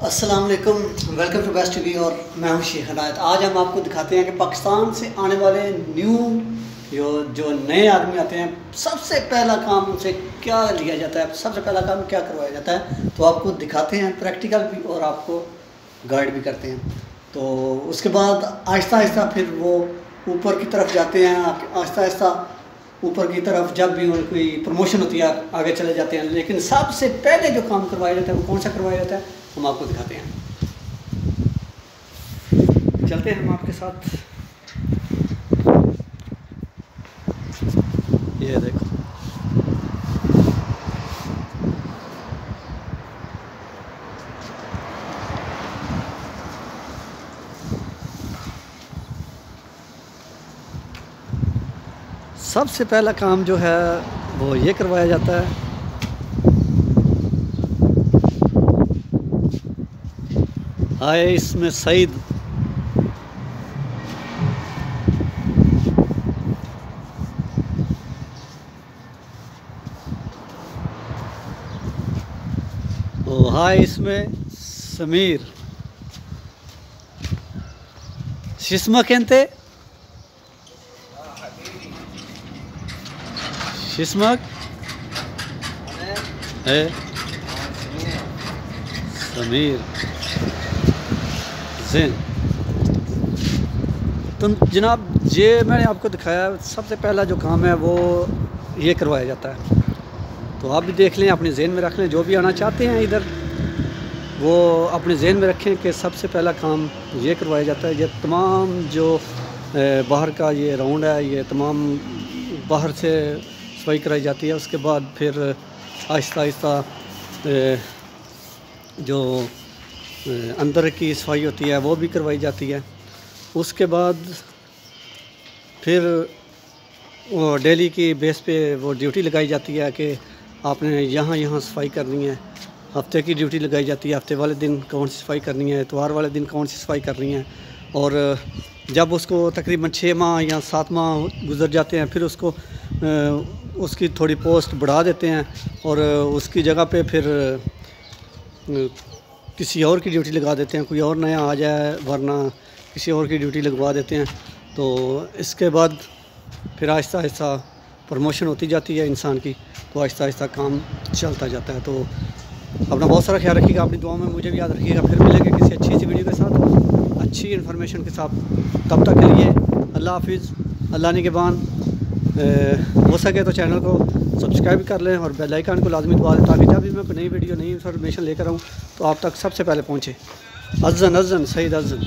अस्सलाम वालेकुम, welcome to best TV और मैं हूं शेख हिदायत। आज हम आपको दिखाते हैं कि पाकिस्तान से आने वाले जो नए आदमी आते हैं, सबसे पहला काम उनसे क्या लिया जाता है, सबसे पहला काम क्या करवाया जाता है। तो आपको दिखाते हैं प्रैक्टिकल भी और आपको गाइड भी करते हैं। तो उसके बाद आहिस्ता आहिस्ता फिर वो ऊपर की तरफ जाते हैं। आहिस्ता आहिस्ता ऊपर की तरफ जब भी उनकी प्रमोशन होती है आगे चले जाते हैं। लेकिन सबसे पहले जो काम करवाया जाता है वो कौन सा करवाया जाता है, हम आपको दिखाते हैं। चलते हैं हम आपके साथ। ये देखो, सबसे पहला काम जो है वो ये करवाया जाता है। हाय, इसमें सईद ओ हाय, इसमें समीर शिस्मा कहते शिस्मक है समीर जैन। तो जनाब, ये मैंने आपको दिखाया, सबसे पहला जो काम है वो ये करवाया जाता है। तो आप भी देख लें, अपने जहन में रख लें। जो भी आना चाहते हैं इधर, वो अपने जहन में रखें कि सबसे पहला काम ये करवाया जाता है। ये तमाम जो बाहर का ये राउंड है, ये तमाम बाहर से सफाई कराई जाती है। उसके बाद फिर आहिस्ता आहिस्ता जो अंदर की सफाई होती है वो भी करवाई जाती है। उसके बाद फिर वो डेली की बेस पे वो ड्यूटी लगाई जाती है कि आपने यहाँ सफाई करनी है। हफ्ते की ड्यूटी लगाई जाती है, हफ्ते वाले दिन कौन सी सफाई करनी है, इतवार वाले दिन कौन सी सफाई करनी है। और जब उसको तकरीबन 6 माह या 7 माह गुजर जाते हैं, फिर उसकी थोड़ी पोस्ट बढ़ा देते हैं और उसकी जगह पे फिर किसी और की ड्यूटी लगा देते हैं। कोई और नया आ जाए, वरना किसी और की ड्यूटी लगवा देते हैं। तो इसके बाद फिर आहिस्ता आहिस्ता प्रमोशन होती जाती है इंसान की। तो आहिस्ता आहिस्ता काम चलता जाता है। तो अपना बहुत सारा ख्याल रखिएगा, अपनी दुआ में मुझे भी याद रखिएगा। फिर मिलेंगे किसी अच्छी सी वीडियो के साथ, अच्छी इन्फॉर्मेशन के साथ। तब तक के लिए अल्लाह हाफिज़, अल्लाह निगहबान। हो सके तो चैनल को सब्सक्राइब कर लें और बेल आइकन को लाजमी दबा दें, ताकि जब भी मैं कोई नई वीडियो, नई इन्फॉर्मेशन लेकर आऊँ तो आप तक सबसे पहले पहुँचे। अज़न अज़न सईद अज़न।